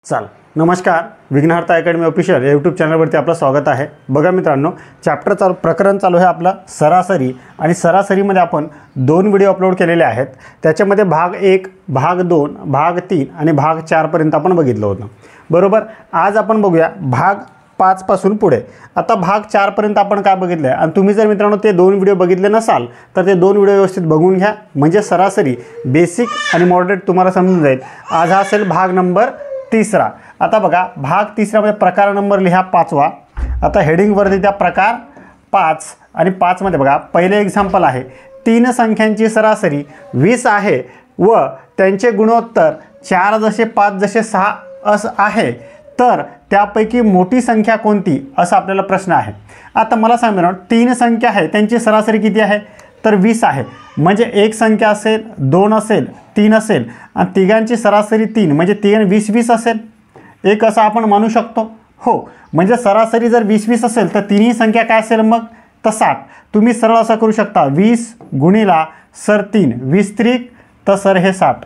चाल नमस्कार, विघ्नहर्ता अकॅडमी ऑफिशियल या यूट्यूब चॅनलवरती आपलं स्वागत आहे। बघा मित्रांनो, प्रकरण चालू आहे आपला सरासरी, आणि सरासरीमध्ये आपण 2 व्हिडिओ अपलोड केलेले आहेत। त्याच्यामध्ये भाग 1, भाग 2, भाग 3 आणि भाग 4 पर्यंत आपण बघितलं होतं, बरोबर। आज आपण बघूया भाग 5 पासून पुढे। आता भाग 4 पर्यंत आपण काय बघितलं आहे, आणि तुम्ही जर मित्रांनो ते 2 व्हिडिओ बघितले नसाल तर ते 2 व्हिडिओ व्यवस्थित बघून घ्या, म्हणजे सरासरी बेसिक आणि मॉडरेट तुम्हाला समजून जाईल। आज हा असेल भाग नंबर 3। आता बघा, भाग 3 मध्ये प्रकार नंबर लिहा 5वा। आता हेडिंगवरती त्या प्रकार 5 आणि 5 मध्ये बघा, पहिले एक्झाम्पल आहे 3 संख्यांची सरासरी 20 आहे व त्यांचे गुणोत्तर 4 जसे 5 जसे 6 असं आहे, तर त्यापैकी मोठी संख्या कोणती, असा आपल्याला प्रश्न आहे। आता मला सांगा मित्रांनो, 3 संख्या आहे त्यांची सरासरी किती आहे, तर 20 आहे। म्हणजे एक संख्या असेल, 2 असेल, 3 असेल, आणि तिघांची सरासरी 3 म्हणजे 3 20 20 असेल, एक असं आपण मानू शकतो। हो, म्हणजे सरासरी जर 20 20 असेल तर तिन्ही संख्या काय असेल मग, तर 60। तुम्ही सरळ असं करू शकता, 20 गुणिला सर 3, 20 त्रिक तर सर हे 60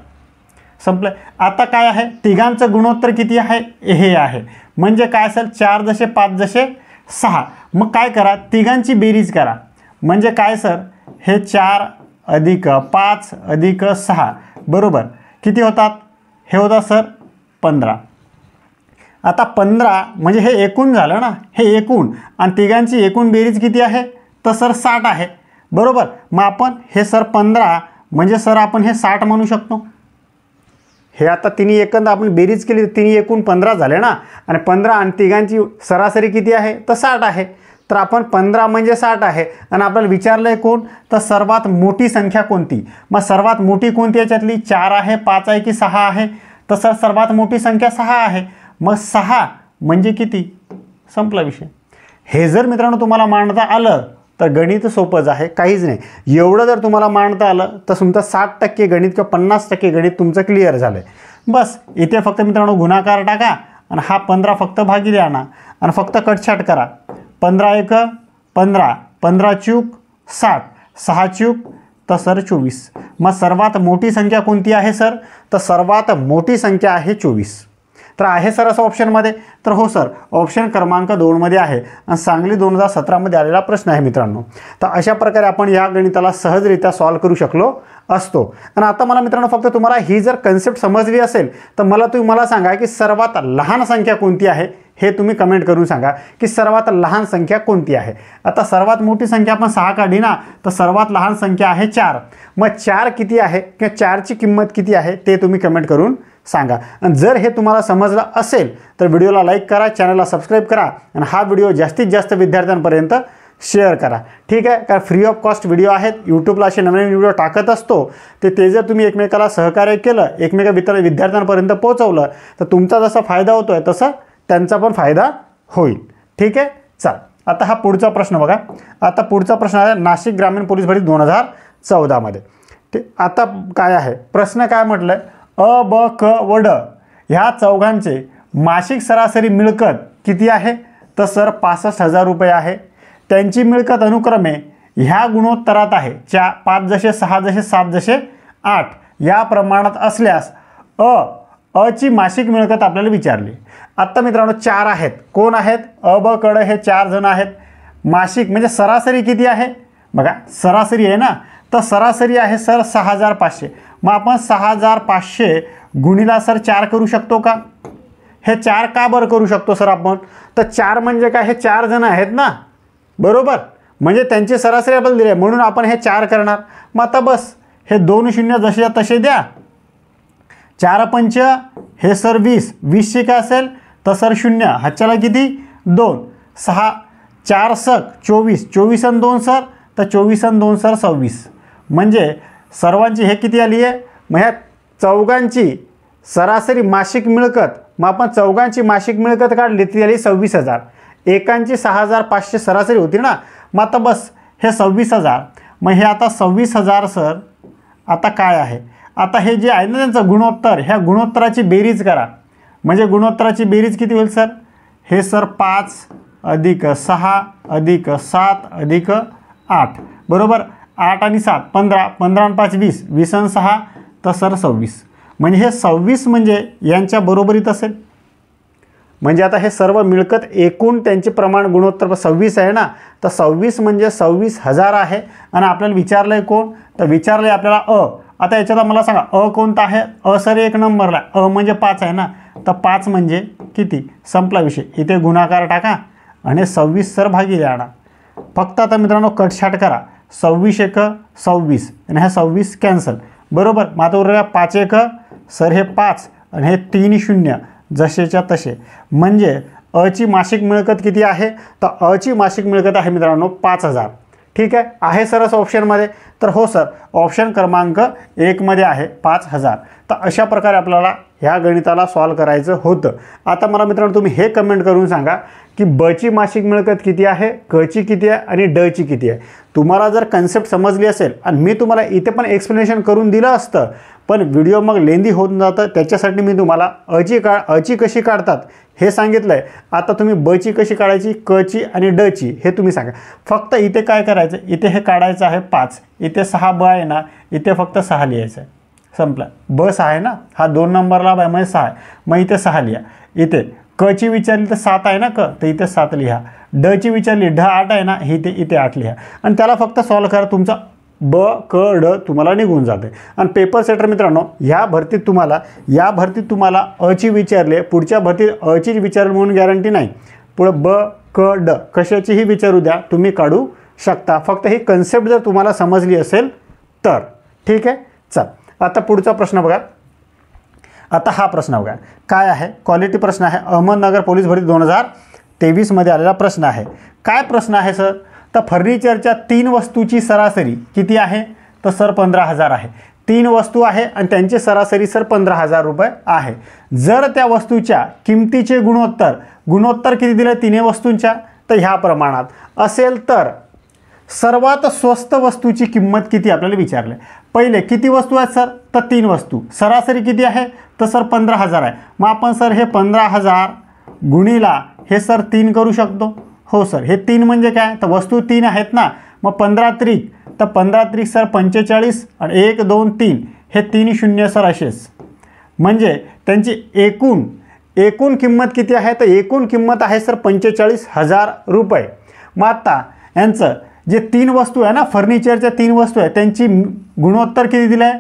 संपलं। आता काय आहे, तिघांचं गुणोत्तर किती आहे, हे आहे, म्हणजे काय असेल 4 जसे 5 जसे 6। मग काय करा, तिघांची बेरीज करा, म्हणजे काय सर, हे 4 अधिक 5 अधिक 6 बरोबर किती होतात, हे होतात सर 15। आता 15 म्हणजे हे एकूण झालं ना, हे एकूण, आणि तिघांची एकूण बेरीज किती आहे, तर सर 60 आहे, बरोबर। मग आपण हे सर 15 म्हणजे सर आपण हे 60 म्हणू शकतो। हे आता तिन्ही एकंदर आपण बेरीज केली, तिन्ही एकूण 15 झाले ना, आणि 15 आणि तिघांची सरासरी किती आहे, तर 60 आहे। तर आपण 15 म्हणजे 60 आहे, आणि आपल्याला विचारलं आहे कोण, तर सर्वात मोठी संख्या कोणती। मग सर्वात मोठी कोणती याच्यातली, 4 आहे, 5 आहे की 6 आहे, तर सर सर्वात मोठी संख्या 6 आहे। मग 6 म्हणजे किती, संपला विषय। हे जर मित्रांनो तुम्हाला मांडता आलं तर गणित सोपंच आहे, काहीच नाही। एवढं जर तुम्हाला मांडता आलं तर तुमचं 60% गणित किंवा 50% गणित तुमचं क्लिअर झालं आहे। बस इथे फक्त मित्रांनो गुणाकार टाका, आणि हा 15 फक्त भागिले आणा, आणि फक्त कटछाट करा। 15 एक 15, 15 चूक 60, 6 चूक तर सर 24। मग सर्वात मोठी संख्या कोणती आहे सर, तर सर्वात मोठी संख्या आहे 24। तर आहे सर असं ऑप्शनमध्ये, तर हो सर, ऑप्शन क्रमांक 2 मध्ये आहे, आणि सांगली 2017 मध्ये आलेला प्रश्न आहे मित्रांनो। तर अशा प्रकारे आपण या गणिताला सहजरित्या सॉल्व करू शकलो असतो। आणि आता मला मित्रांनो फक्त तुम्हाला ही जर कन्सेप्ट समजली असेल तर तुम्ही मला सांगा की सर्वात लहान संख्या कोणती आहे, हे तुम्ही कमेंट करून सांगा की सर्वात लहान संख्या कोणती आहे। आता सर्वात मोठी संख्या आपण 6 काढली ना, तर सर्वात लहान संख्या आहे 4। मग 4 किती आहे किंवा 4ची किंमत किती आहे ते तुम्ही कमेंट करून सांगा। आणि जर हे तुम्हाला समजलं असेल तर व्हिडिओला लाईक करा, चॅनलला सबस्क्राईब करा, आणि हा व्हिडिओ जास्तीत जास्त विद्यार्थ्यांपर्यंत शेअर करा, ठीक आहे। कारण फ्री ऑफ कॉस्ट व्हिडिओ आहेत, यूट्यूबला असे नवीन व्हिडिओ टाकत असतो, ते जर तुम्ही एकमेकाला सहकार्य केलं, विद्यार्थ्यांपर्यंत पोहोचवलं, तर तुमचा जसा फायदा होतोय तसा त्यांचा पण फायदा होईल, ठीक आहे। चल आता हा पुढचा प्रश्न बघा। आता पुढचा प्रश्न आहे नाशिक ग्रामीण पोलीस भरती 2014 मध्ये। आता काय आहे प्रश्न, काय म्हटलंय, अ ब क व ड ह्या चौघांचे मासिक सरासरी मिळकत किती आहे, तर सर 65,000 रुपये आहे। त्यांची मिळकत अनुक्रमे ह्या गुणोत्तरात आहे, 5 जसे 6 जसे 7 जसे 8 या प्रमाणात असल्यास ची मासिक मिळकत आपल्याला विचारली। आता मित्रांनो 4 आहेत, कोण आहेत, अ ब क ड हे 4 जण आहेत। मासिक म्हणजे सरासरी किती आहे, बघा सरासरी आहे ना, तर सरासरी आहे सर 6,500। मग आपण 6,500 गुणिला सर 4 करू शकतो का, हे 4 का बरं करू शकतो सर आपण, तर 4 म्हणजे काय, हे 4 जण आहेत ना, बरोबर, म्हणजे त्यांची सरासरी आपल्याला दिली आहे म्हणून आपण हे 4 करणार। मग आता बस हे 2 शून्य जसे तसे द्या, 4 पंच हे सर 20, 20चे काय असेल तर सर 0, हातच्याला किती 2, 6 4 सक 24, 24 आणि 2 सर, तर 24 आणि 2 सर 26। म्हणजे सर्वांची हे किती आली आहे, मग ह्या चौघांची सरासरी मासिक मिळकत, मग आपण चौघांची मासिक मिळकत काढली ती आली 26,000। एकांची 6,500 सरासरी होती ना, मग आता बस हे 26,000, मग हे आता 26,000 सर। आता काय आहे, आता हे जे आहे ना त्यांचं गुणोत्तर, ह्या गुणोत्तराची बेरीज करा, म्हणजे गुणोत्तराची बेरीज किती होईल सर, हे सर 5 अधिक 6 अधिक 7 अधिक 8 बरोबर, 8 आणि 7 15, 15 आणि 5 20, 20 आणि 6 तर सर 26। म्हणजे हे 26 म्हणजे यांच्या बरोबरीत असेल, म्हणजे आता हे सर्व मिळकत एकूण त्यांचे प्रमाण गुणोत्तर 26 आहे ना, तर 26 म्हणजे 26,000 आहे. आणि आपल्याला विचारलं आहे कोण, तर विचारलं आहे आपल्याला अ. आता याच्यात मला सांगा अ कोणता आहे, अ सर 1 नंबरला, अ म्हणजे 5 आहे ना, तर 5 म्हणजे किती, संपला विषय. इथे गुणाकार टाका आणि 26 सर भागिले आणा. फक्त आता मित्रांनो कटछाट करा, 26 एक 26 आणि हा 26 कॅन्सल, बरोबर. मग आता उरलेला 5 एक सर हे 5 आणि हे 3 0 जसेच्या तसे. म्हणजे अची मासिक मिळकत किती आहे, तर अची मासिक मिळकत आहे मित्रांनो 5,000. ठीक आहे सरच ऑप्शनमध्ये, तर हो सर ऑप्शन क्रमांक 1 मध्ये आहे 5,000. तर अशा प्रकारे आपल्याला ह्या गणिताला सॉल्व करायचं होतं. आता मला मित्रांनो तुम्ही हे कमेंट करून सांगा की बची मासिक मिळकत किती आहे, क ची किती आहे आणि ड ची किती आहे. तुम्हाला जर कन्सेप्ट समजली असेल आणि मी तुम्हाला इथे पण एक्सप्लेनेशन करून दिलं असतं, पण व्हिडिओ मग लेंदी होऊन जातं, त्याच्यासाठी मी तुम्हाला अची कशी काढतात हे सांगितलं आहे. आता तुम्ही बची कशी काढायची, क ची आणि ड ची हे तुम्ही सांगा. फक्त इथे काय करायचं, इथे हे काढायचं आहे 5, इथे 6 ब आहे ना, इथे फक्त 6 लिहायचं आहे, संपला. ब 6 आहे ना, हा 2 नंबरला आहे म्हणजे 6 आहे, मग इथे 6 लिहा. इथे क ची विचारली तर 7 आहे ना क, तर इथे 7 लिहा. ड ची विचारली ढ 8 आहे ना, इथे 8 लिहा. आणि त्याला फक्त सॉल्व करा, तुमचा ब क ड तुम्हाला निघून जाते. आणि पेपर सेटर मित्रांनो या भरतीत तुम्हाला अची विचारले, पुढच्या भरतीत अची विचारली म्हणून गॅरंटी नाही. पुढे ब क ड कशाचीही विचारू द्या, तुम्ही काढू शकता. फक्त ही कन्सेप्ट जर तुम्हाला समजली असेल तर. ठीक आहे, चल आता पुढचा प्रश्न बघा. आता हा प्रश्न बघा काय आहे, क्वालिटी प्रश्न आहे. अहमदनगर पोलीस भरती 2023 मध्ये आलेला प्रश्न आहे. काय प्रश्न आहे सर, तर फर्निचरच्या 3 वस्तूची सरासरी किती आहे, तर सर 15,000 आहे. 3 वस्तू आहे आणि त्यांची सरासरी सर 15,000 रुपये आहे. जर त्या वस्तूच्या किमतीचे गुणोत्तर किती दिले 3 वस्तूंच्या, तर ह्या प्रमाणात असेल तर सर्वात स्वस्त वस्तूची किंमत किती आपल्याला विचारले. पहिले किती वस्तू आहेत सर, तर 3 वस्तू, सरासरी किती आहे, तर सर 15,000 आहे. मग आपण सर हे 15,000 गुणिला हे सर 3 करू शकतो. हो सर, हे 3 म्हणजे काय, तर वस्तू 3 आहेत ना, मग 15 त्रिक, तर 15 त्रिक सर 45 आणि 1 2 3 हे 3 0 सर असेच. म्हणजे त्यांची एकूण किंमत किती आहे, तर एकूण किंमत आहे सर 45,000 रुपये. मग आता यांचं जे 3 वस्तू आहे ना, फर्निचरच्या 3 वस्तू आहे, त्यांची गुणोत्तर किती दिलं आहे,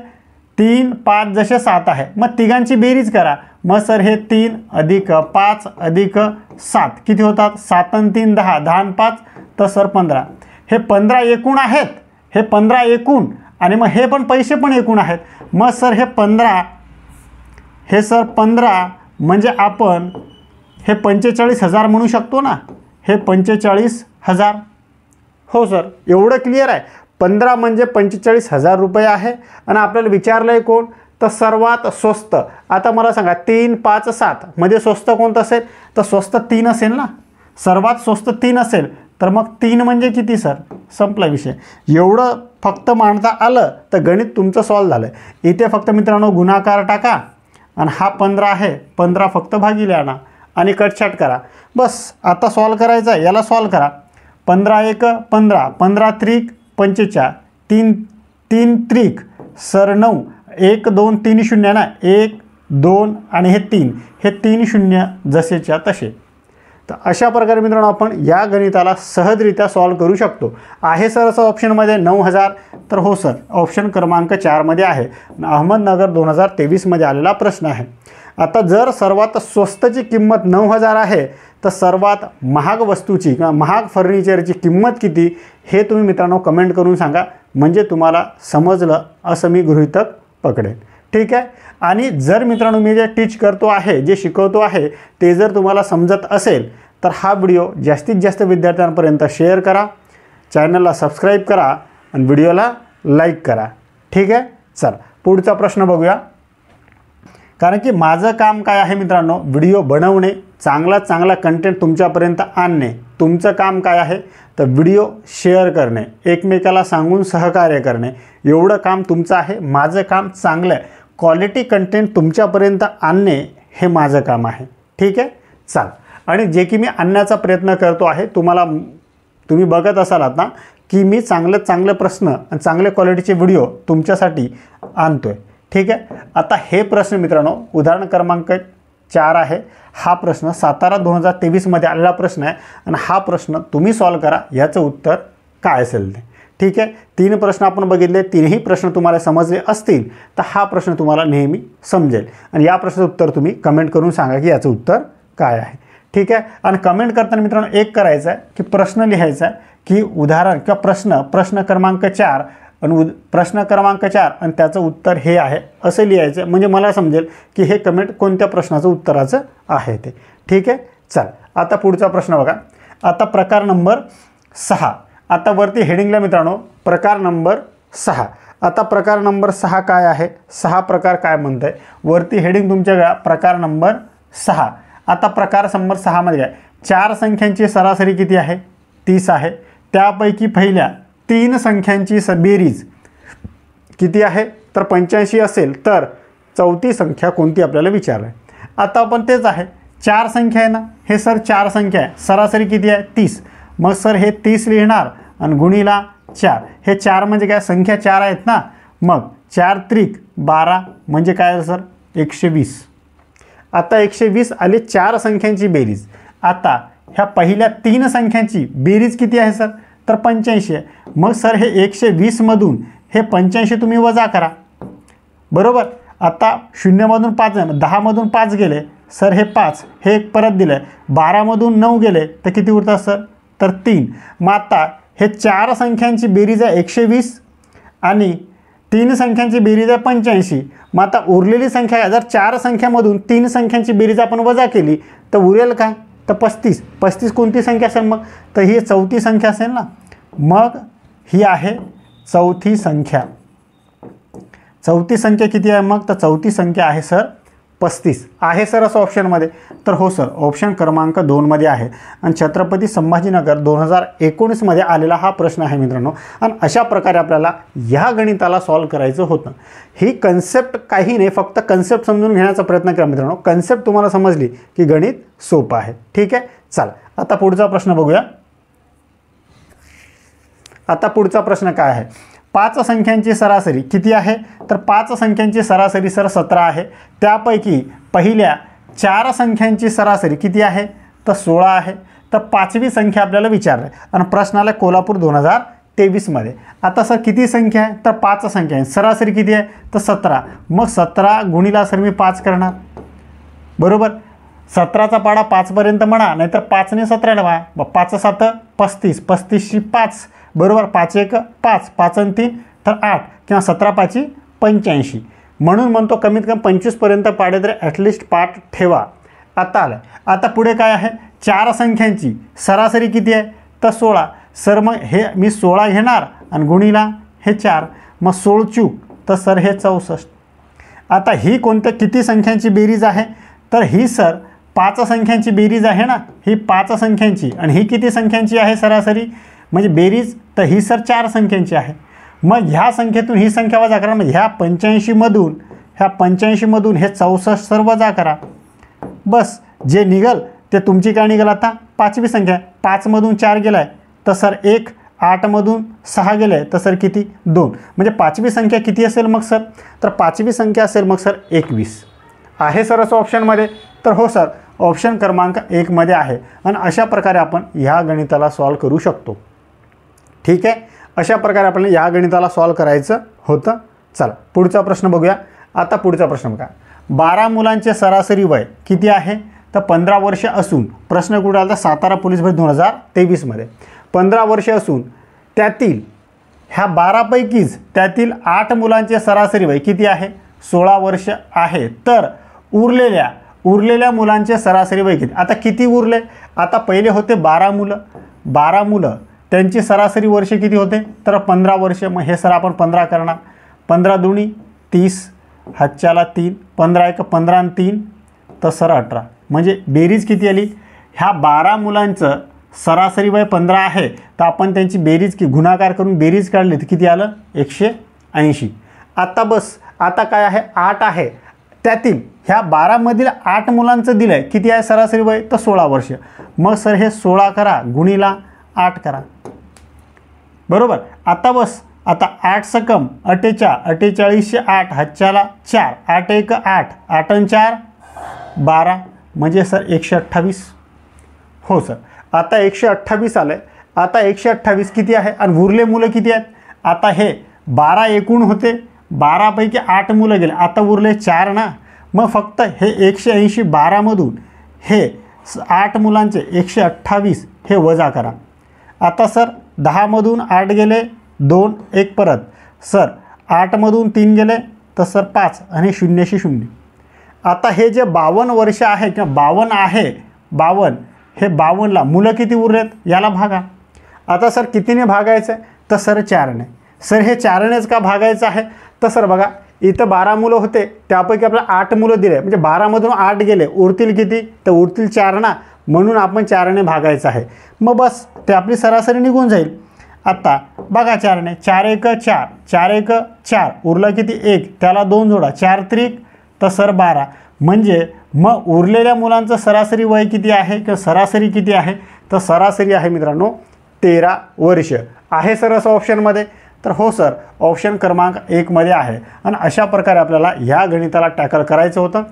3 5 जसे 7 आहे. मग तिघांची बेरीज करा. मग सर हे 3 अधिक 5 अधिक 7 किती होतात, 7 आणि 3 10, 10 आणि 5 तर सर 15. हे 15 एकूण आहेत, हे 15 एकूण, आणि मग हे पण पैसे पण एकूण आहेत. मग सर हे 15 म्हणजे आपण हे 45,000 म्हणू शकतो ना, हे 45,000. हो सर, एवढं क्लिअर आहे. 15 म्हणजे 45,000 रुपये आहे. आणि आपल्याला विचारलं आहे कोण, तर सर्वात स्वस्त. आता मला सांगा 3 5 7 मध्ये स्वस्त कोणतं असेल, तर स्वस्त 3 असेल ना, सर्वात स्वस्त 3 असेल, तर मग 3 म्हणजे किती सर, संपला विषय. एवढं फक्त मांडता आलं तर गणित तुमचं सॉल्व झालं. इथे फक्त मित्रांनो गुणाकार टाका आणि हा 15 आहे, 15 फक्त भागिले आणा आणि कटछाट करा, बस. आता सॉल्व करायचं आहे, याला सॉल्व करा. 15 एक 15, 15 त्रिक 45, 3 त्रिक सर 9, 1 2 3 0 ना, 1 2 आणि हे 3 0 जसेच्या तसे. तर अशा प्रकारे मित्रांनो आपण या गणिताला सहजरित्या सॉल्व करू शकतो. आहे सर असं ऑप्शनमध्ये 9,000, तर हो सर ऑप्शन क्रमांक 4 मध्ये आहे. अहमदनगर 2023 मध्ये आलेला प्रश्न आहे. आता जर सर्वात स्वस्तची किंमत 9,000 आहे, तर सर्वात महाग वस्तूची किंवा महाग फर्निचरची किंमत किती हे तुम्ही मित्रांनो कमेंट करून सांगा. म्हणजे तुम्हाला समजलं असं मी गृहीतक पकडेन. ठीक आहे. आणि जर मित्रांनो मी जे टीच करतो आहे, जे शिकवतो आहे, ते जर तुम्हाला समजत असेल तर हा व्हिडिओ जास्तीत जास्त विद्यार्थ्यांपर्यंत शेअर करा, चॅनलला सबस्क्राईब करा आणि व्हिडिओला लाईक करा. ठीक आहे. चल पुढचा प्रश्न बघूया. कारण की माझं काम काय आहे मित्रांनो, व्हिडिओ बनवणे, चांगला कंटेंट तुमच्यापर्यंत आणणे. तुमचं काम काय आहे, तर व्हिडिओ शेअर करणे, एकमेकाला सांगून सहकार्य करणे, एवढं काम तुमचं आहे. माझं काम चांगलं क्वालिटी कंटेंट तुमच्यापर्यंत आणणे हे माझं काम आहे. ठीक आहे. चाल, आणि जे की मी आणण्याचा प्रयत्न करतो आहे, तुम्ही बघत असाल आता की मी चांगले प्रश्न आणि चांगले क्वालिटीचे व्हिडिओ तुमच्यासाठी आणतोय. ठीक आहे. आता हे प्रश्न मित्रांनो उदाहरण क्रमांक 4 आहे। हा प्रश्न सातारा 2023मध्ये आलेला प्रश्न आहे आणि हा प्रश्न तुम्ही सॉल्व करा, याचं उत्तर काय असेल ते। ठीक आहे, 3 प्रश्न आपण बघितले, 3ही प्रश्न तुम्हाला समजले असतील तर हा प्रश्न तुम्हाला नेहमी समजेल आणि या प्रश्नाचं उत्तर तुम्ही कमेंट करून सांगा की याचं उत्तर काय आहे। ठीक आहे, आणि कमेंट करताना मित्रांनो एक करायचं आहे की प्रश्न लिहायचा आहे की उदाहरण किंवा प्रश्न क्रमांक 4 आणि प्रश्न क्रमांक 4 आणि त्याचं उत्तर हे आहे असं लिहायचं, म्हणजे मला समजेल की हे कमेंट कोणत्या प्रश्नाचं उत्तराचं आहे ते। ठीक आहे, चल आता पुढचा प्रश्न बघा। आता प्रकार नंबर 6, आता वरती हेडिंगला मित्रांनो प्रकार नंबर 6। आता प्रकार नंबर 6 काय आहे, 6 प्रकार काय म्हणत आहे, वरती हेडिंग तुमच्या प्रकार नंबर 6। आता प्रकार नंबर 6 मध्ये काय, 4 संख्यांची सरासरी किती आहे, 30 आहे। त्यापैकी पहिल्या 3 संख्यांची बेरीज किती आहे, तर 85 असेल तर चौथी संख्या कोणती आपल्याला विचारलं आहे। आता आपण तेच आहे, 4 संख्या आहे ना, हे सर 4 संख्या आहे, सरासरी किती आहे 30, मग सर हे 30 लिहिणार आणि गुणिला 4, हे 4 म्हणजे काय, संख्या 4 आहेत ना, मग 4 त्रिक 12 म्हणजे काय सर 120। आता 120 आले 4 संख्यांची बेरीज। आता ह्या पहिल्या 3 संख्यांची बेरीज किती आहे सर, तर 85 आहे। मग सर हे 120 मधून हे 85 तुम्ही वजा करा, बरोबर। आता 0 मधून 5 आहे, 10 मधून 5 गेले सर, हे 5, हे एक परत दिलं आहे, 12 मधून 9 गेले तर किती उरतात सर, तर 3। मग आता हे 4 संख्यांची बेरीज आहे 120 आणि 3 संख्यांची बेरीज आहे 85। मग आता उरलेली संख्या, जर 4 संख्यामधून 3 संख्यांची बेरीज आपण वजा केली तर उरेल काय, तर 35। 35 कोणती संख्या असेल मग, तर ही चौथी संख्या असेल ना, मग ही आहे चौथी संख्या। चौथी संख्या किती आहे मग, तर चौथी संख्या आहे सर 35 आहे सर असं ऑप्शनमध्ये, तर हो सर ऑप्शन क्रमांक 2 मध्ये आहे आणि छत्रपती संभाजीनगर 2019मध्ये आलेला हा प्रश्न आहे मित्रांनो। आणि अशा प्रकारे आपल्याला ह्या गणिताला सॉल्व करायचं होतं। ही कन्सेप्ट काही नाही, फक्त कन्सेप्ट समजून घेण्याचा प्रयत्न करा मित्रांनो, कन्सेप्ट तुम्हाला समजली की गणित सोपं आहे। ठीक आहे, चला आता पुढचा प्रश्न बघूया। आता पुढचा प्रश्न काय आहे, 5 संख्यांची सरासरी किती आहे, तर 5 संख्यांची सरासरी सर 17 आहे। त्यापैकी पहिल्या 4 संख्यांची सरासरी किती आहे, तर 16 आहे। तर 5वी संख्या आपल्याला विचारली आणि प्रश्नाला कोल्हापूर 2023मध्ये। आता सर किती संख्या आहे, तर 5 संख्या आहे, सरासरी किती आहे, तर 17। मग 17 गुणिला सर मी 5 करणार, बरोबर। 17चा पाडा 5 पर्यंत म्हणा, नाहीतर 5 ने 17 ला 5 7 35, 35शी 5, बरोबर, 5 1 5, 5 आणि 3 तर 8 किंवा 17 5 85। म्हणून म्हणतो कमीत कमी 25 पर्यंत पाडे तर ॲटलिस्ट पाठ ठेवा। आता आलं, आता पुढे काय आहे, 4 संख्यांची सरासरी किती आहे, तर 16। सर मग हे मी 16 घेणार आणि गुणिला हे 4, मग 16 चूक तर सर हे 64। आता ही कोणत्या किती संख्यांची बेरीज आहे, तर ही सर 5 संख्यांची बेरीज आहे ना, ही 5 संख्यांची आणि ही किती संख्यांची आहे सरासरी, म्हणजे बेरीज, तर ही सर 4 संख्यांची आहे। मग ह्या संख्येतून ही संख्या वजा करा, म्हणजे ह्या 85 मधून हे 64 सर वजा करा, बस जे निघल ते तुमची काय निघाल। आता 5वी संख्या, 5 मधून 4 गेलाय तर सर 1, 8 मधून 6 गेले तर सर किती 2, म्हणजे 5वी संख्या किती असेल मग सर, तर 5वी संख्या असेल मग सर 21 आहे सर असं ऑप्शनमध्ये। तर हो सर ऑप्शन क्रमांक 1 मध्ये आहे आणि अशा प्रकारे आपण ह्या गणिताला सॉल्व करू शकतो। ठीक आहे, अशा प्रकारे आपल्याला या गणिताला सॉल्व करायचं होतं। चला पुढचा प्रश्न बघूया। आता पुढचा प्रश्न बघा, 12 मुलांचे सरासरी वय किती आहे, तर 15 वर्ष असून, प्रश्न कुठे आला, सातारा पोलीस भरती 2023मध्ये। 15 वर्ष असून त्यातील ह्या 12 पैकीच त्यातील 8 मुलांचे सरासरी वय किती आहे, 16 वर्ष आहे। तर उरलेल्या मुलांचे सरासरी वय किती, आता किती उरले, आता पहिले होते 12 मुलं त्यांची सरासरी वर्ष किती होते, तर 15 वर्ष। मग हे सर आपण 15 करणार, 15 दुनी 30, हातच्याला 3, 15 1 15 आणि 3 तर सर 18, म्हणजे बेरीज किती आली, ह्या 12 मुलांचं सरासरी वय 15 आहे, तर आपण त्यांची बेरीज की गुणाकार करून बेरीज काढली तर किती आलं 180। आता बस, आता काय आहे 8 आहे, त्यातील ह्या 12 मधील 8 मुलांचं दिलं आहे किती आहे सरासरी वय, तर 16 वर्ष। मग सर हे 16 करा गुणिला 8 करा, बरोबर। आता बस, आता 8 सकम 48, 48 8 हातच्याला 4, 8 1 8, 8 आणि 4 12 म्हणजे सर 128. हो सर, आता 128 आलं आहे. आता 128 किती आहे आणि उरले मुलं किती आहेत? आता हे 12 एकूण होते, 12 पैकी 8 मुलं गेले, आता उरले 4 ना. मग फक्त हे 180 12मधून हे 8 मुलांचे 128 हे वजा करा. आता सर 10मधून 8 गेले 2, 1 परत. सर 8मधून 3 गेले तर सर 5 आणि 0शी 0. आता हे जे 52 वर्ष आहे किंवा 52 आहे, 52 हे 52ला मुलं किती उरलेत याला भागा. आता सर कितीने भागायचं आहे? तर सर 4ने. सर हे 4नेच का भागायचं आहे? तर सर बघा, इथं 12 मुलं होते, त्यापैकी आपल्याला 8 मुलं दिले, म्हणजे 12मधून 8 गेले, उरतील किती? तर उरतील 4 ना, म्हणून आपण 4ने भागायचं आहे. मग बस ते आपली सरासरी निघून जाईल. आता बघा 4ने, 4 1 4, 4 1 4, उरलं किती? 1, त्याला 2 जोडा, 4 त्रिक तर सर 12. म्हणजे मग उरलेल्या मुलांचं सरासरी वय किती आहे किंवा सरासरी किती आहे? तर सरासरी आहे मित्रांनो 13 वर्ष. आहे सर असं ऑप्शनमध्ये? तर हो सर, ऑप्शन क्रमांक 1 मध्ये आहे. आणि अशा प्रकारे आपल्याला ह्या गणिताला टॅकल करायचं होतं.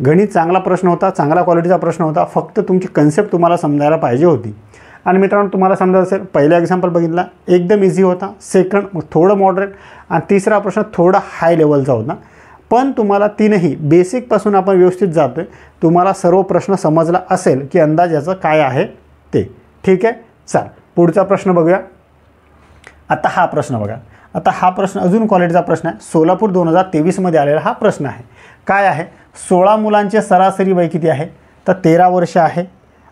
गणित चांगला प्रश्न होता, चांगला क्वालिटीचा प्रश्न होता, फक्त तुमची कन्सेप्ट तुम्हाला समजायला पाहिजे होती. आणि मित्रांनो तुम्हाला समजत असेल, पहिला एक्झाम्पल बघितला एकदम इझी होता, सेकंड थोडं मॉडरेट आणि तिसरा प्रश्न थोडा हाय लेवलचा होता. पण तुम्हाला तीनही बेसिकपासून आपण व्यवस्थित जातो आहे, तुम्हाला सर्व प्रश्न समजला असेल की अंदाज याचं काय आहे ते. ठीक आहे, चल पुढचा प्रश्न बघूया. आता हा प्रश्न बघा. आता हा प्रश्न अजून क्वालिटीचा प्रश्न आहे. सोलापूर 2023मध्ये आलेला हा प्रश्न आहे. काय आहे? 16 मुलांचे सरासरी वय किती आहे? तर 13 वर्ष आहे.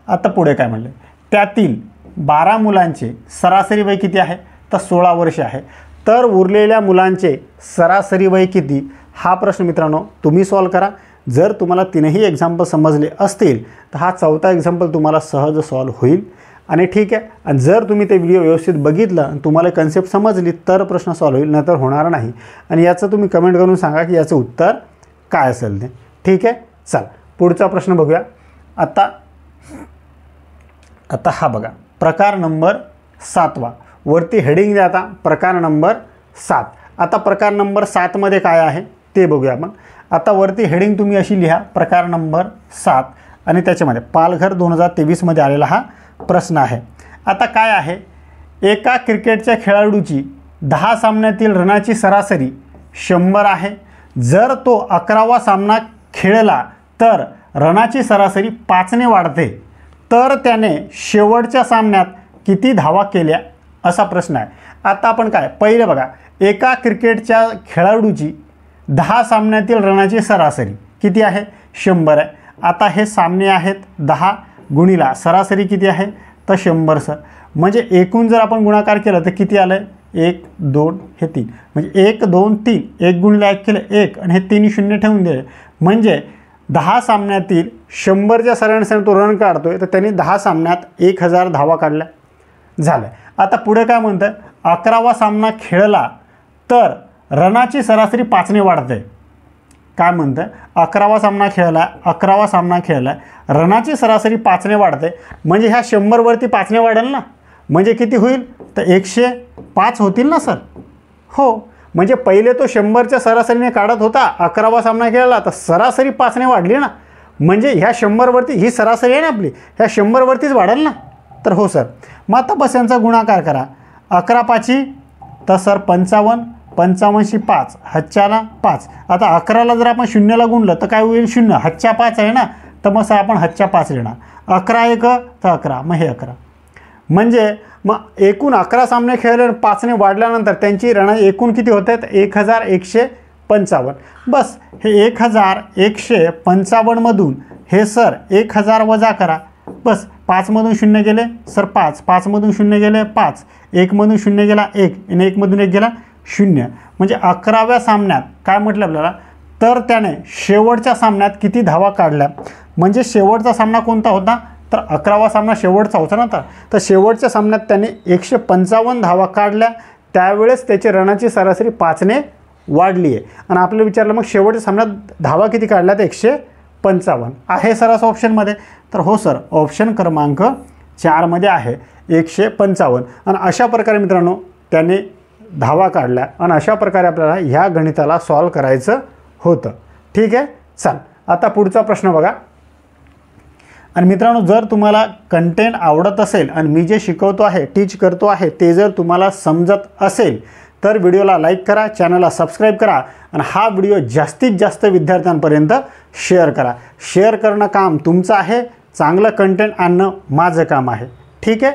आता पुढे काय म्हणले? त्यातील 12 मुलांचे सरासरी वय किती आहे? तर 16 वर्ष आहे. तर उरलेल्या मुलांचे सरासरी वय किती? हा प्रश्न मित्रांनो तुम्ही सॉल्व करा. जर तुम्हाला तीनही एक्झाम्पल समजले असतील तर हा चौथा एक्झाम्पल तुम्हाला सहज सॉल्व होईल. आणि ठीक आहे, आणि जर तुम्ही ते व्हिडिओ व्यवस्थित बघितलं आणि तुम्हाला कन्सेप्ट समजली तर प्रश्न सॉल्व होईल, नंतर होणार नाही. आणि याचं तुम्ही कमेंट करून सांगा की याचं उत्तर काय असेल ते. ठीक आहे, चल पुढचा प्रश्न बघूया. आता हा बघा, प्रकार नंबर 7वा. वरती हेडिंग द्या आता, प्रकार नंबर 7. आता प्रकार नंबर 7मध्ये काय आहे ते बघूया आपण. आता वरती हेडिंग तुम्ही अशी लिहा, प्रकार नंबर 7, आणि त्याच्यामध्ये पालघर 2023मध्ये आलेला हा प्रश्न आहे. आता काय आहे? एका क्रिकेटच्या खेळाडूची 10 सामन्यातील रनाची सरासरी 100 आहे. जर तो 11वा सामना खेळला तर रनाची सरासरी 5ने वाढते. तर त्याने शेवटच्या सामन्यात किती धावा केल्या? असा प्रश्न आहे. आता आपण काय पहिले बघा, एका क्रिकेटच्या खेळाडूची 10 सामन्यातील रनाची सरासरी किती आहे? 100 आहे. आता हे सामने आहेत 10 गुणिला सरासरी किती आहे? तर 100 सर. म्हणजे एकूण जर आपण गुणाकार केला तर किती आलं आहे? 1 2 हे 3, म्हणजे 1 2 3, 1 गुणिला 1 केलं 1 आणि हे 3 शून्य ठेवून दिले. म्हणजे 10 सामन्यातील 100च्या सरासरीने तो रन काढतोय, तर त्यांनी 10 सामन्यात 1000 धावा काढल्या. झालं. आता पुढे काय म्हणतं? 11वा सामना खेळला तर रनाची सरासरी 5ने वाढते. काय म्हणतं? 11वा सामना खेळला, रनाची सरासरी 5ने वाढते. म्हणजे ह्या 100वरती 5ने वाढेल ना, म्हणजे किती होईल? तर 105 होतील ना सर. हो, म्हणजे पहिले तो 100च्या सरासरीने काढत होता, 11वा सामना खेळला तर सरासरी 5ने वाढली ना, म्हणजे ह्या 100वरती ही सरासरी आहे ना आपली, ह्या 100वरतीच वाढेल ना. तर हो सर. मग आता बस यांचा गुणाकार करा. 11 5 तर सर 55, 55शी 5, हच्च्याला 5. आता 11ला जर आपण 0ला गुणलं तर काय होईल? 0. हच्च्या 5 आहे ना, तर मग सर आपण हच्च्या 5 लिहिणार. 11 1 तर 11, मग हे 11. म्हणजे मग एकूण 11 सामने खेळले, 5ने वाढल्यानंतर त्यांची रण एकूण किती होत आहेत? 1155. बस हे 1155मधून हे सर 1000 वजा करा. बस 5मधून 0 गेले सर 5, 5मधून 0 गेले 5, 1मधून 0 गेला 1 आणि 1मधून 1 गेला 0. म्हणजे 11व्या सामन्यात काय म्हटलं आपल्याला? तर त्याने शेवटच्या सामन्यात किती धावा काढल्या? म्हणजे शेवटचा सामना कोणता होता? तर 11वा सामना शेवटचा होता ना. तर शेवटच्या सामन्यात त्याने 155 धावा काढल्या. त्यावेळेस त्याची रनाची सरासरी 5ने वाढली आहे. आणि आपल्याला विचारलं मग शेवटच्या सामन्यात धावा किती काढल्या? तर 155 आहे सर असं ऑप्शनमध्ये. तर हो सर, ऑप्शन क्रमांक 4मध्ये आहे 155. आणि अशा प्रकारे मित्रांनो त्याने धावा काढल्या आणि अशा प्रकारे आपल्याला ह्या गणिताला सॉल्व करायचं होतं. ठीक आहे, चल आता पुढचा प्रश्न बघा. आणि मित्रांनो, जर तुम्हाला कंटेंट आवडत असेल आणि मी जे शिकवतो आहे, टीच करतो आहे, ते जर तुम्हाला समजत असेल तर व्हिडिओला लाईक करा, चॅनलला सबस्क्राईब करा आणि हा व्हिडिओ जास्तीत जास्त विद्यार्थ्यांपर्यंत शेअर करा. शेअर करणं काम तुमचं आहे, चांगलं कंटेंट आणणं माझं काम आहे. ठीक आहे.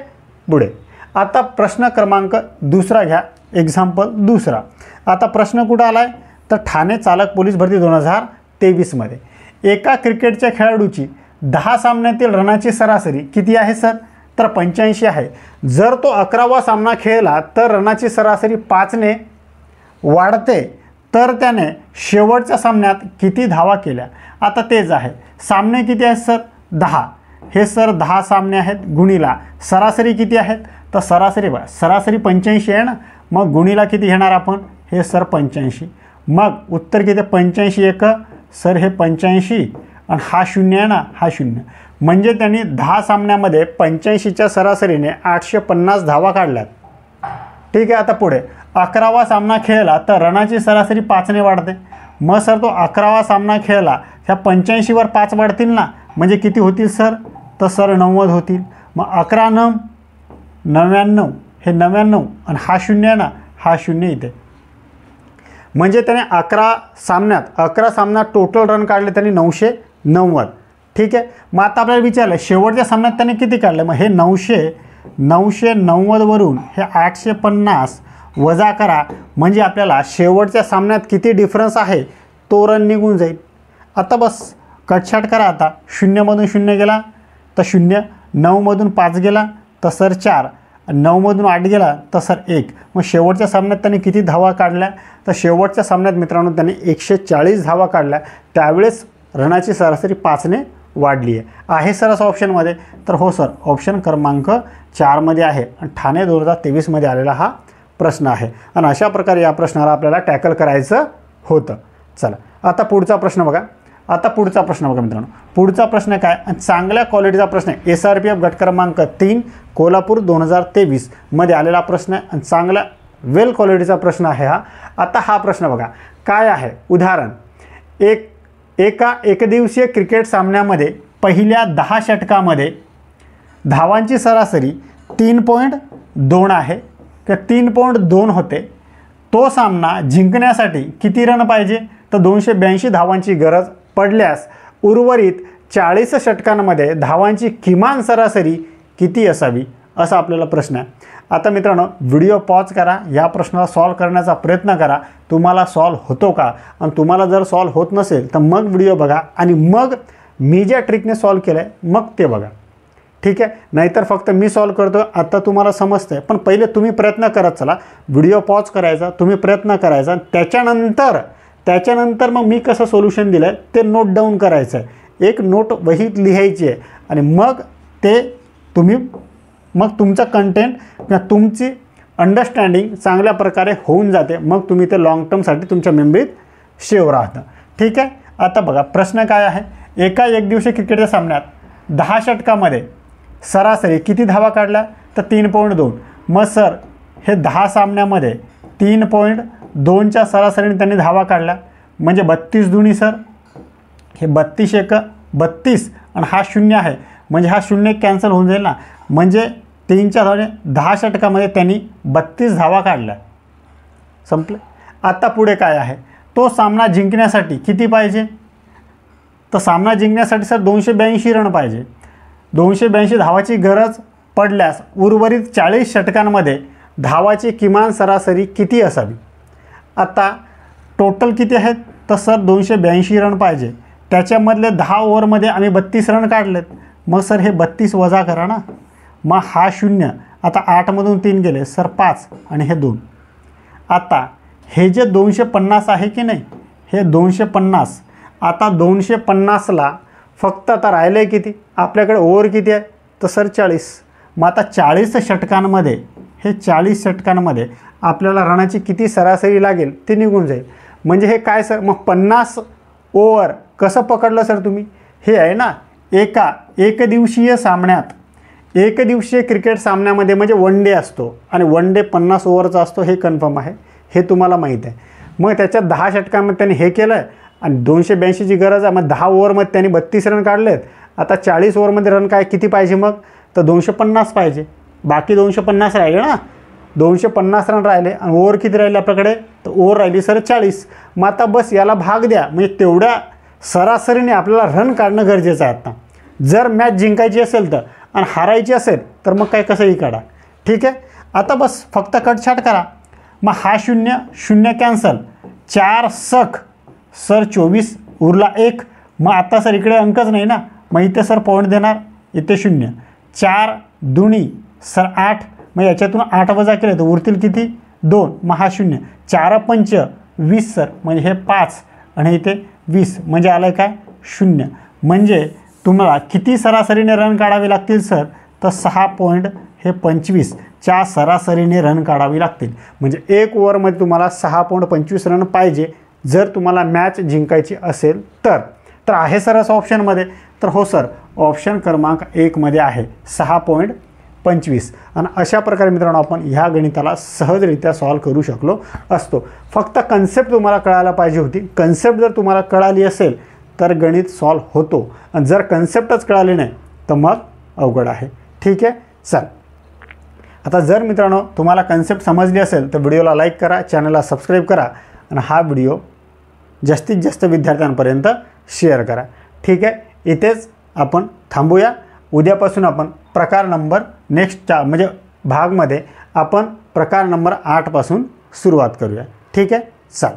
पुढे आता प्रश्न क्रमांक दुसरा घ्या. एक्झाम्पल दुसरा. आता प्रश्न कुठं आला आहे तर ठाणे चालक पोलीस भरती 2023मध्ये एका क्रिकेटच्या खेळाडूची 10 सामन्यातील रनाची सरासरी किती आहे सर? तर 85 आहे. जर तो 11वा सामना खेळला तर रनाची सरासरी 5ने वाढते, तर त्याने शेवटच्या सामन्यात किती धावा केल्या? आता तेच आहे, सामने किती आहेत सर? 10. हे सर 10 सामने आहेत, गुणीला सरासरी किती आहेत? तर सरासरी बघा, सरासरी 85 आहे ना, मग गुणीला किती घेणार आपण? हे सर 85. मग उत्तर किती? 85 एक सर हे 85 आणि हा 0 आहे ना, हा 0. म्हणजे त्यांनी 10 सामन्यामध्ये 85च्या सरासरीने 850 धावा काढल्यात. ठीक आहे. आता पुढे 11वा सामना खेळला तर रनाची सरासरी 5ने वाढते. मग सर तो 11वा सामना खेळला, ह्या 85वर 5 वाढतील ना, म्हणजे किती होतील सर? तर सर 90 होतील. मग 11 9 99, हे 99 आणि हा 0 आहे ना, हा 0 इथे. म्हणजे त्याने 11 सामन्यात टोटल रन काढले त्यांनी 990. ठीक आहे. मग आता आपल्याला विचारलं शेवटच्या सामन्यात त्याने किती काढले? मग हे 990 वरून हे 850 वजा करा, म्हणजे आपल्याला शेवटच्या सामन्यात किती डिफरन्स आहे तो रन निघून जाईल. आता बस कटछाट करा. आता 0मधून 0 गेला तर 0, 9मधून 5 गेला तर सर 4, 9मधून 8 गेला तर सर 1. मग शेवटच्या सामन्यात त्यांनी किती धावा काढल्या? तर शेवटच्या सामन्यात मित्रांनो त्यांनी 140 धावा काढल्या. त्यावेळेस रनाची सरासरी 5ने वाढली आहे सर असं ऑप्शनमध्ये? तर हो सर, ऑप्शन क्रमांक 4मध्ये आहे आणि ठाणे 2023मध्ये आलेला हा प्रश्न आहे. आणि अशा प्रकारे या प्रश्नाला आपल्याला टॅकल करायचं होतं. चला आता पुढचा प्रश्न बघा. मित्रांनो, पुढचा प्रश्न काय? चांगल्या क्वालिटीचा प्रश्न आहे. SRPF गट क्रमांक 3 कोल्हापूर 2023मध्ये आलेला प्रश्न आहे आणि चांगला वेल क्वालिटीचा प्रश्न आहे हा. आता हा प्रश्न बघा काय आहे. उदाहरण, एका एकदिवसीय क्रिकेट सामन्यामध्ये पहिल्या 10 षटकामध्ये धावांची सरासरी 3.2 आहे किंवा 3.2 होते. तो सामना जिंकण्यासाठी किती रन पाहिजे? तर 282 धावांची गरज पडल्यास उर्वरित 40 षटकांमध्ये धावांची किमान सरासरी किती असावी? असा आपल्याला प्रश्न आहे. आता मित्रांनो, व्हिडिओ पॉज करा, या प्रश्नाला सॉल्व करण्याचा प्रयत्न करा. तुम्हाला सॉल्व होतो का? आणि तुम्हाला जर सॉल्व होत नसेल तर मग व्हिडिओ बघा आणि मग मी ज्या ट्रिकने सॉल्व केलं आहे मग ते बघा. ठीक आहे. नाहीतर फक्त मी सॉल्व करतो आता तुम्हाला समजतं आहे, पण पहिले तुम्ही प्रयत्न करत चला. व्हिडिओ पॉज करायचा, तुम्ही प्रयत्न करायचा, त्याच्यानंतर मग मी कसं सोल्युशन दिलं आहे ते नोट डाऊन करायचं आहे. एक नोट वहीत लिहायची आहे आणि मग ते तुम्ही तुमचं कंटेंट किंवा तुमची अंडरस्टँडिंग चांगल्या प्रकारे होऊन जाते. मग तुम्ही ते लॉंग टर्मसाठी तुमच्या मेमरीत सेव्ह राहतं. ठीक आहे. आता बघा प्रश्न काय आहे. एका एकदिवसीय क्रिकेटच्या सामन्यात 10 षटकामध्ये सरासरी किती धावा काढल्या? तर 3.2. मग सर हे 10 सामन्यामध्ये 3.2च्या सरासरीने त्यांनी धावा काढल्या, म्हणजे 32 दुनी सर हे 32 एक 32 आणि हा 0 आहे, म्हणजे हा 0 कॅन्सल होऊन जाईल ना. म्हणजे 3च्या धावाने 10 षटकामध्ये त्यांनी 32 धावा काढल्या. संपलं. आता पुढे काय आहे. तो सामना जिंकण्यासाठी किती पाहिजे? तर सामना जिंकण्यासाठी सर 282 रन पाहिजे. 282 धावाची गरज पडल्यास उर्वरित 40 षटकांमध्ये धावाची किमान सरासरी किती असावी? आता टोटल किती आहेत? तर सर 282 रन पाहिजे. त्याच्यामधले 10 ओव्हरमध्ये आम्ही 32 रन काढलेत. मग सर हे 32 वजा करा ना. मग हा 0. आता 8मधून 3 गेले सर 5 आणि हे 2. आता हे जे 250 आहे की नाही, हे 250. आता 250ला फक्त आता राहिलं आहे किती? आपल्याकडे ओव्हर किती आहे? तर सर 40. मग आता 40 षटकांमध्ये हे 40 षटकांमध्ये आपल्याला रनाची किती सरासरी लागेल ते निघून जाईल. म्हणजे हे काय सर? मग 50 ओव्हर कसं पकडलं सर तुम्ही? हे आहे ना एका एकदिवसीय सामन्यात, एकदिवसीय क्रिकेट सामन्यामध्ये म्हणजे वन डे असतो आणि वन डे 50 ओव्हरचा असतो, हे कन्फर्म आहे, हे तुम्हाला माहीत आहे. मग त्याच्यात 10 षटकांमध्ये त्यांनी हे केलं आणि 282ची गरज आहे, मग 10 ओव्हरमध्ये त्यांनी 32 रन काढलेत. आता 40 ओव्हरमध्ये रन काय किती पाहिजे मग, तर 250 पाहिजे. बाकी 250 राहिले ना, 250 रन राहिले आणि ओव्हर किती राहिले आपल्याकडे, तर ओव्हर राहिली सर 40. मग आता बस याला भाग द्या, म्हणजे तेवढ्या सरासरीने आपल्याला रन काढणं गरजेचं आहे. आता जर मॅच जिंकायची असेल तर आणि हारायची असेल तर मग काय कसंही काढा. ठीक आहे. आता बस फक्त कटछाट करा. मग हा 0 0 कॅन्सल, 4 सख सर 24 उरला 1. मग आता सर इकडे अंकच नाही ना, मग इथे सर पॉईंट देणार, इथे 0. 4 दुणी सर 8, मग याच्यातून 8 वजा केले तर उरतील किती 2. मग हा 0. 4 पंच 20 सर, म्हणजे हे 5 आणि इथे 20, म्हणजे आलं काय 0. म्हणजे तुम्हाला किती सरासरीने रन काढावे लागतील सर, तर 6.25 च्या सरासरीने रन काढावी लागतील. म्हणजे 1 ओव्हरमध्ये तुम्हाला 6.25 रन पाहिजे जर तुम्हाला मॅच जिंकायची असेल तर. तर आहे सर असं ऑप्शनमध्ये, तर हो सर ऑप्शन क्रमांक 1 मध्ये आहे 6.25. आणि अशा प्रकारे मित्रांनो आपण ह्या गणिताला सहजरित्या सॉल्व करू शकलो असतो. फक्त कन्सेप्ट तुम्हाला कळायला पाहिजे होती. कन्सेप्ट जर तुम्हाला कळाली असेल तर गणित सॉल्व होतो, आणि जर कन्सेप्टच कळाली नाही तर मग अवघड आहे. ठीक आहे. चल, आता जर मित्रांनो तुम्हाला कन्सेप्ट समजली असेल तर व्हिडिओला लाईक करा, चॅनलला सबस्क्राईब करा आणि हा व्हिडिओ जास्तीत जास्त विद्यार्थ्यांपर्यंत शेअर करा. ठीक आहे. इथेच आपण थांबूया. उद्यापासून आपण प्रकार नंबर नेक्स्टच्या म्हणजे भागमध्ये आपण प्रकार नंबर 8 पासून सुरुवात करूया. ठीक आहे. चला.